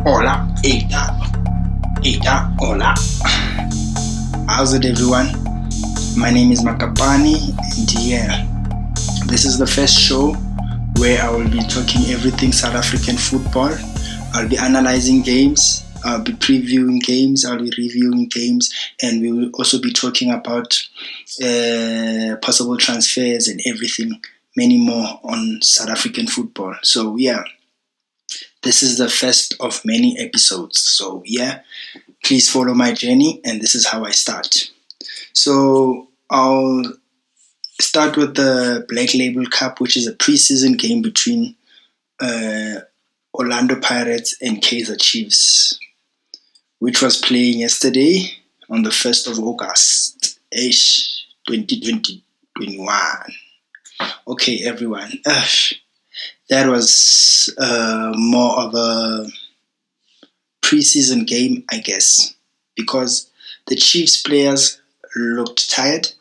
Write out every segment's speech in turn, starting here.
Hola, hola. How's it, everyone? My name is Makapane, and this is the first show where I will be talking everything South African football. I'll be analyzing games, I'll be previewing games, I'll be reviewing games, and we will also be talking about possible transfers and everything, many more on South African football. So this is the first of many episodes. So please follow my journey, and this is how I start. So I'll start with the Black Lable Cup, which is a preseason game between Orlando Pirates and Kaizer Chiefs, which was playing yesterday on the 1st of August, 2021. Okay, everyone. That was more of a preseason game, I guess, because the Chiefs players looked tired.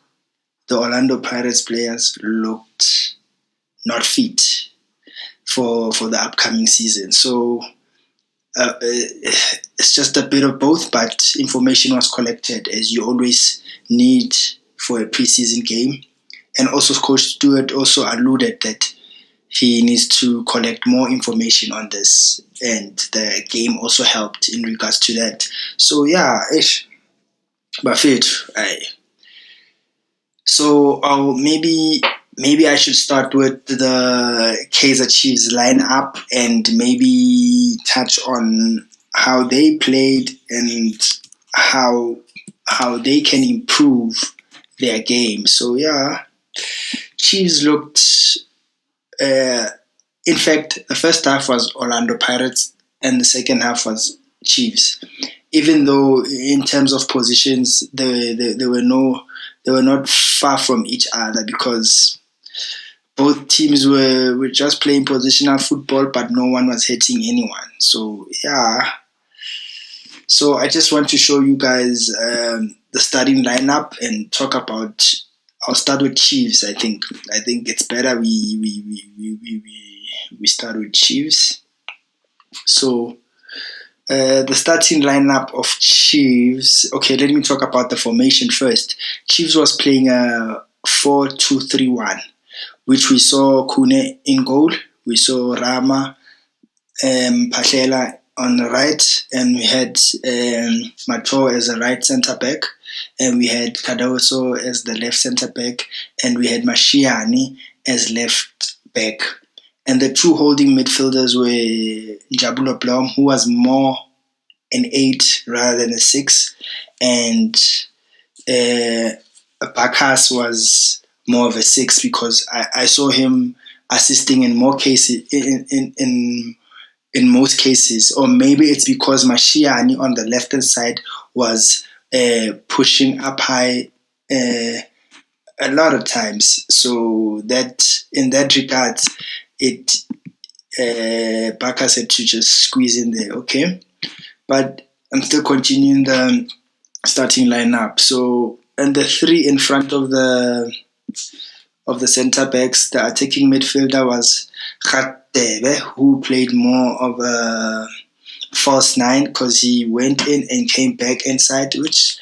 The Orlando Pirates players looked not fit for the upcoming season. So it's just a bit of both, but information was collected as you always need for a preseason game. And also Coach Stewart also alluded that he needs to collect more information on this, and the game also helped in regards to that. So Buffett. So maybe I should start with the Kaizer Chiefs lineup and maybe touch on how they played and how they can improve their game. So Chiefs looked. In fact, the first half was Orlando Pirates and the second half was Chiefs. Even though in terms of positions, they were not far from each other, because both teams were just playing positional football, but no one was hitting anyone. So So I just want to show you guys the starting lineup and talk about. I'll start with Chiefs. I think it's better we start with Chiefs. So the starting lineup of Chiefs. Okay, let me talk about the formation first. Chiefs was playing a 4-2-3-1, which we saw Kune in goal. We saw Rama, Phahlela on the right, and we had Mato as a right centre back, and we had Kadoso as the left centre back, and we had Mashiane as left back. And the two holding midfielders were Njabulo Blom, who was more an 8 rather than a 6, and Bakas was more of a 6, because I saw him assisting in more cases in most cases, or maybe it's because Mashiane on the left-hand side was pushing up high a lot of times. So that in that regard, Bakas had to just squeeze in there, okay? But I'm still continuing the starting lineup. So, and the three in front of the centre backs, the attacking midfielder was Khatebe, who played more of a false 9, because he went in and came back inside, which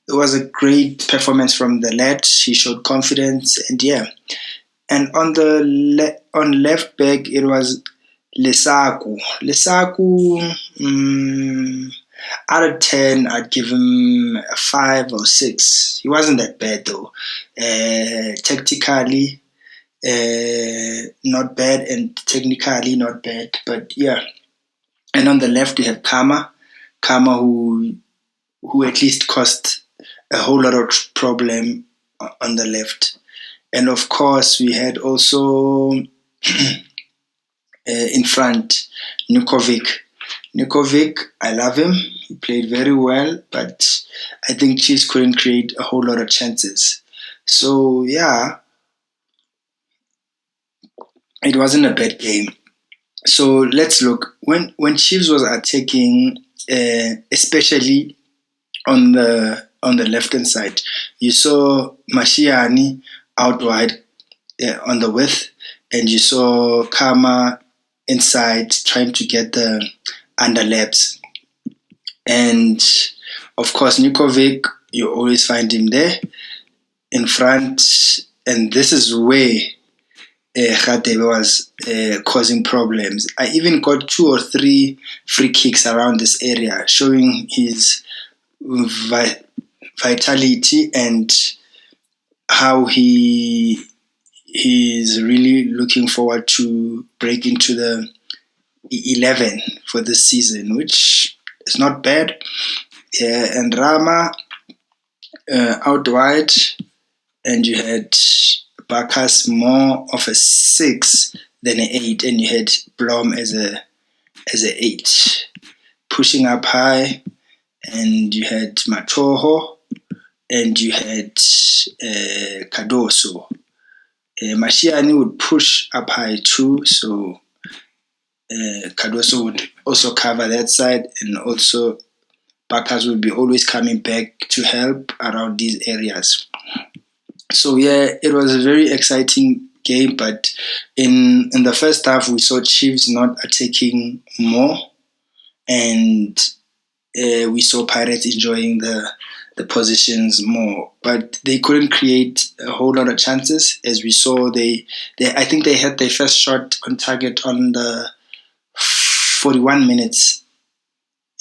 was a great performance from the lad. He showed confidence, and And on left back, it was Lesaku. Out of 10, I'd give him a 5 or 6. He wasn't that bad though. Tactically, not bad, and technically not bad. But And on the left, we have Kama, who at least caused a whole lot of problem on the left. And of course, we had also in front Nukovic. I love him. He played very well, but I think Chiefs couldn't create a whole lot of chances. So it wasn't a bad game. So let's look. When Chiefs was attacking, especially on the left-hand side, you saw Mashiane out wide on the width, and you saw Kama inside trying to get the under Labs. And of course, Nikovic, you always find him there in front. And this is where Kgatebe was causing problems. I even got 2 or 3 free kicks around this area, showing his vitality and how he's really looking forward to break into the 11 for this season, which is not bad. And Rama out wide, and you had Bacchus more of a 6 than an 8, and you had Blom as a 8, pushing up high, and you had Matoho, and you had Cardoso. Mashiane would push up high too, so Cardoso would also cover that side, and also Bacchus would be always coming back to help around these areas. So yeah, it was a very exciting game, but in the first half we saw Chiefs not attacking more, and we saw Pirates enjoying the positions more, but they couldn't create a whole lot of chances. As we saw, I think they had their first shot on target on the 41 minutes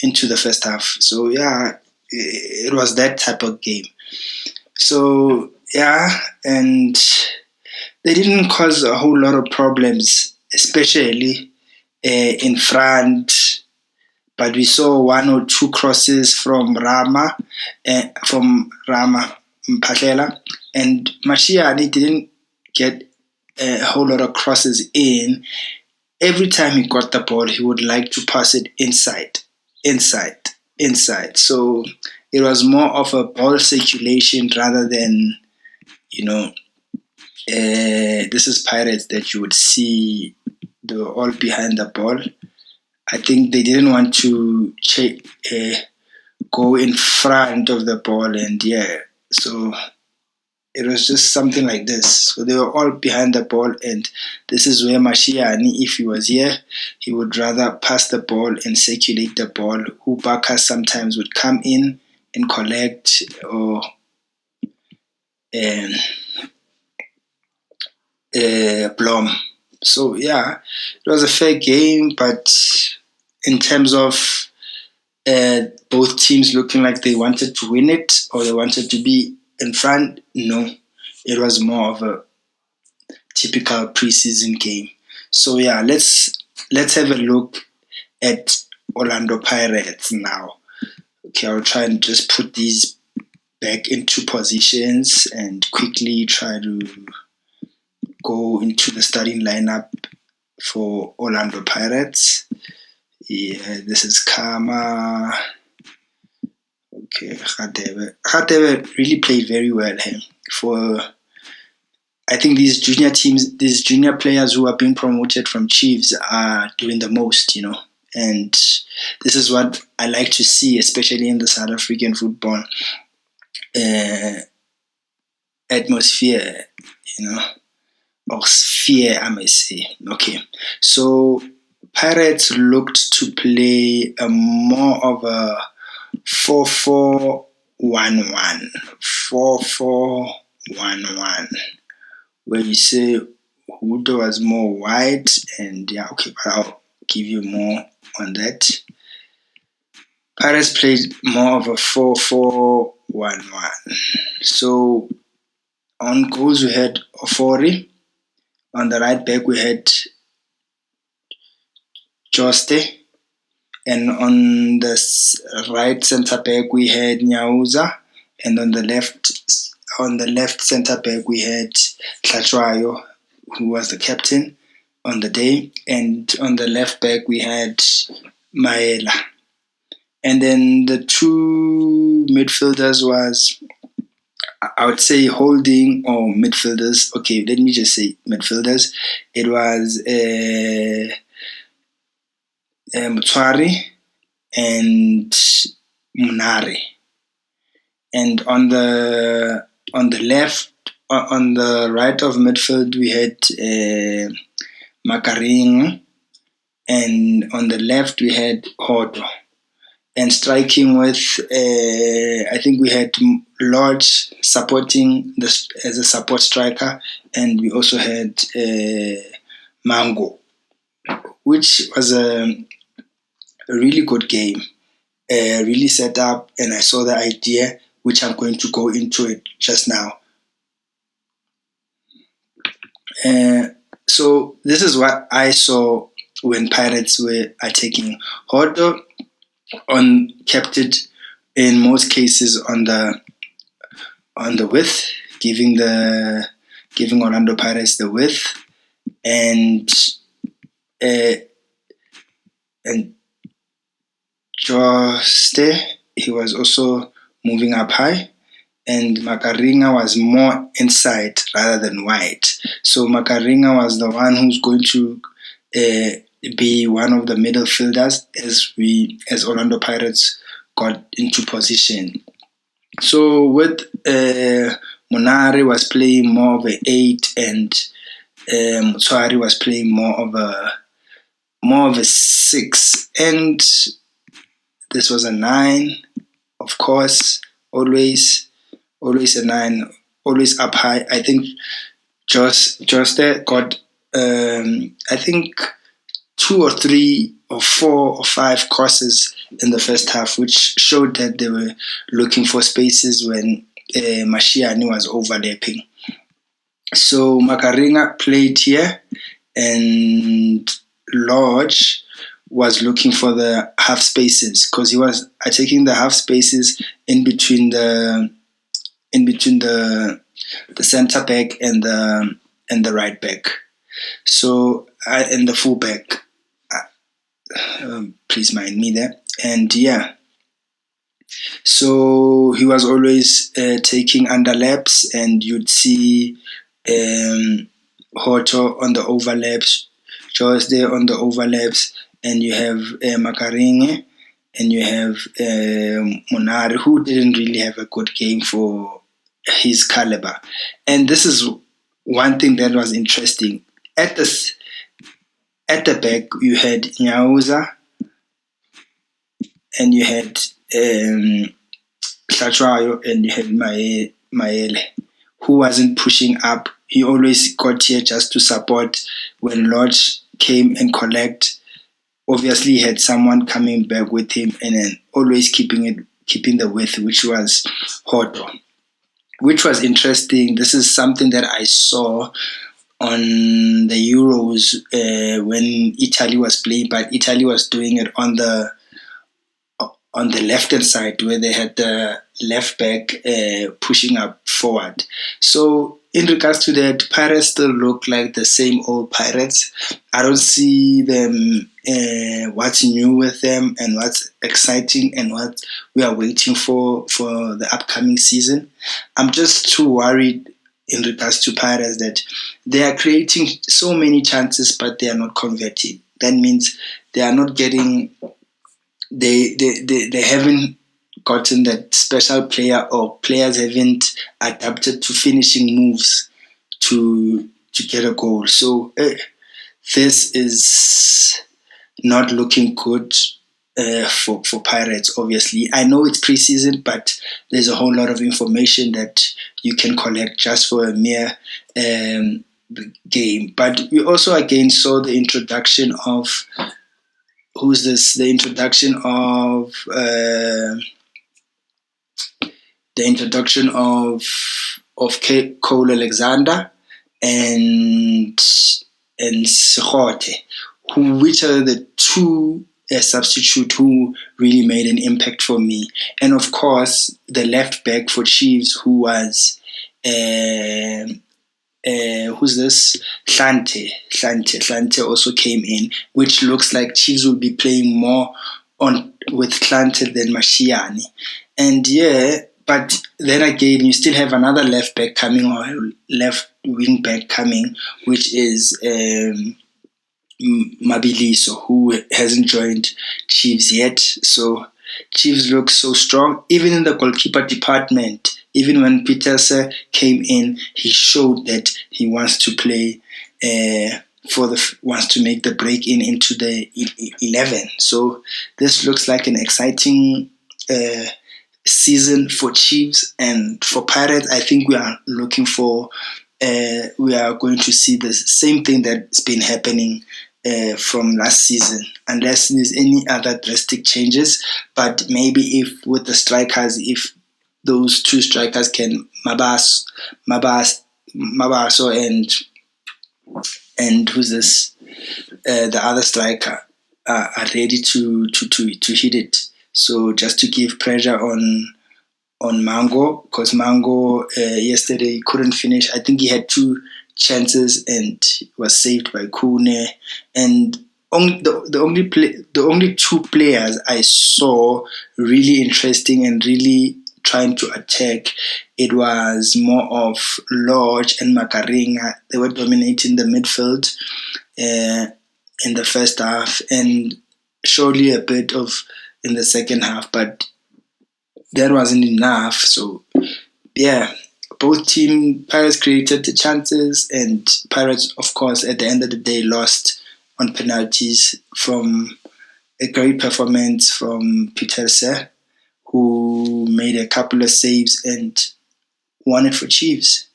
into the first half. So yeah, it was that type of game. So yeah, and they didn't cause a whole lot of problems, especially in front. But we saw 1 or 2 crosses from Rama Mphahlele, and Mashiane didn't get a whole lot of crosses in. Every time he got the ball, he would like to pass it inside. So it was more of a ball circulation rather than, this is Pirates that you would see they were all behind the ball. I think they didn't want to go in front of the ball, and so it was just something like this. So they were all behind the ball, and this is where Mashiane, if he was here, he would rather pass the ball and circulate the ball. Hubaka sometimes would come in and collect, or Blom. So yeah, it was a fair game, but in terms of both teams looking like they wanted to win it or they wanted to be in front, no. It was more of a typical preseason game. So yeah, let's have a look at Orlando Pirates now. Okay, I'll try and just put these back into positions and quickly try to go into the starting lineup for Orlando Pirates. Yeah, this is Kama. Okay, Kgatebe really played very well here. For I think these junior teams, these junior players who are being promoted from Chiefs are doing the most, and this is what I like to see, especially in the South African football atmosphere, or sphere, I may say. Okay, so Pirates looked to play a more of a 4-4-1-1. 4-4-1-1. Where you say Hudo was more wide, and but I'll give you more on that. Pirates played more of a 4-4-1-1. So on goals we had Ofori. On the right back we had Joste. And on the right centre back we had Nyauza. And on the left centre back we had Tlachwayo, who was the captain on the day. And on the left back we had Maela. And then the 2 midfielders was, I would say, holding or midfielders. Okay, let me just say midfielders. It was Mutwari and Munari. And on the left, on the right of midfield, we had Makaring, and on the left we had Hoto. And striking with, I think we had Lodge supporting this as a support striker, and we also had Mango, which was a really good game, really set up, and I saw the idea, which I'm going to go into it just now. So this is what I saw when Pirates were attacking. Hoto kept it in most cases on the width, giving Orlando Pirates the width, and Joste, he was also moving up high, and Makaringa was more inside rather than wide. So Makaringa was the one who's going to be one of the middle fielders as Orlando Pirates got into position. So with Monare was playing more of an 8, and Mutsuari was playing more of a 6, and this was a 9, of course, always a 9, always up high. I think Joste got I think 2 or 3 or 4 or 5 crosses in the first half, which showed that they were looking for spaces when Mashiane was overlapping. So Makaringa played here, and Lodge was looking for the half spaces, because he was attacking the half spaces in between the center back and the right back. So and the full back. Please mind me there. And yeah, so he was always taking underlaps, and you'd see Hoto on the overlaps, Joyce there on the overlaps, and you have Makaringe, and you have Monari, who didn't really have a good game for his caliber. And this is one thing that was interesting. At the back, you had Nyauza, and you had Hlatrayo, and you had Maele, who wasn't pushing up. He always got here just to support when Lodge came and collect. Obviously, he had someone coming back with him, and then always keeping the width, which was Hoto, which was interesting. This is something that I saw on the Euros when Italy was playing, but Italy was doing it on the left-hand side, where they had the left back pushing up forward. So in regards to that, Pirates still look like the same old Pirates. I don't see them what's new with them and what's exciting and what we are waiting for the upcoming season. I'm just too worried in regards to Pirates that they are creating so many chances, but they are not converting. That means they are not getting... They haven't gotten that special player, or players haven't adapted to finishing moves to get a goal. So this is not looking good for Pirates, obviously. I know it's preseason, but there's a whole lot of information that you can collect just for a mere game. But we also again saw the introduction of... Who's this? The introduction of Cole Alexander and Sekgote, which are the two substitute who really made an impact for me. And of course, the left back for Chiefs, who was who's this? Hlante also came in, which looks like Chiefs will be playing more with Hlante than Mashiane. And yeah, but then again, you still have another left back coming, or left wing back coming, which is Mabiliso, who hasn't joined Chiefs yet. So Chiefs look so strong, even in the goalkeeper department. Even when Peterse came in, he showed that he wants to play wants to make the break into the 11. So this looks like an exciting season for Chiefs, and for Pirates. I think we are looking for. We are going to see the same thing that's been happening from last season, unless there's any other drastic changes. But maybe if with the strikers, if those two strikers can Mabaso and who's this the other striker are ready to hit it. So just to give pressure on Mango, because Mango yesterday couldn't finish. I think he had two chances and was saved by Kune. And the only two players I saw really interesting and really trying to attack, it was more of Lodge and Makaringa. They were dominating the midfield in the first half, and surely a bit of in the second half, but that wasn't enough. So yeah, both Pirates created the chances, and Pirates, of course, at the end of the day, lost on penalties from a great performance from Peterse, who made a couple of saves and won it for Chiefs.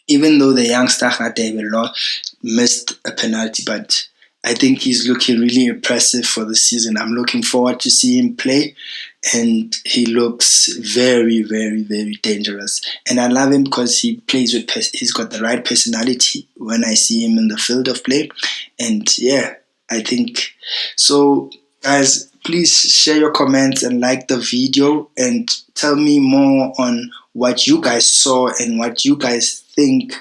Even though the youngster Hadebe missed a penalty, but I think he's looking really impressive for the season. I'm looking forward to see him play, and he looks very, very, very dangerous. And I love him because he plays with. He's got the right personality when I see him in the field of play, and yeah, I think so. Guys, please share your comments and like the video, and tell me more on what you guys saw and what you guys think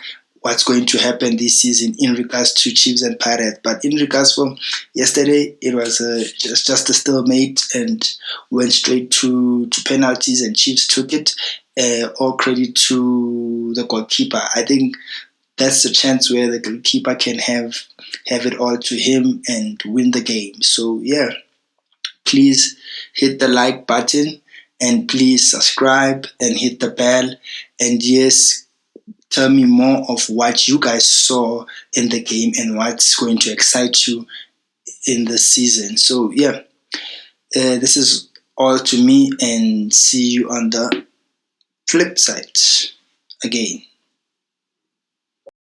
what's going to happen this season in regards to Chiefs and Pirates. But in regards for yesterday, it was just a stalemate and went straight to penalties, and Chiefs took it. All credit to the goalkeeper. I think that's the chance where the goalkeeper can have it all to him and win the game. So yeah, please hit the like button, and please subscribe and hit the bell. And yes, tell me more of what you guys saw in the game and what's going to excite you in the season. So yeah, this is all to me, and see you on the flip side again.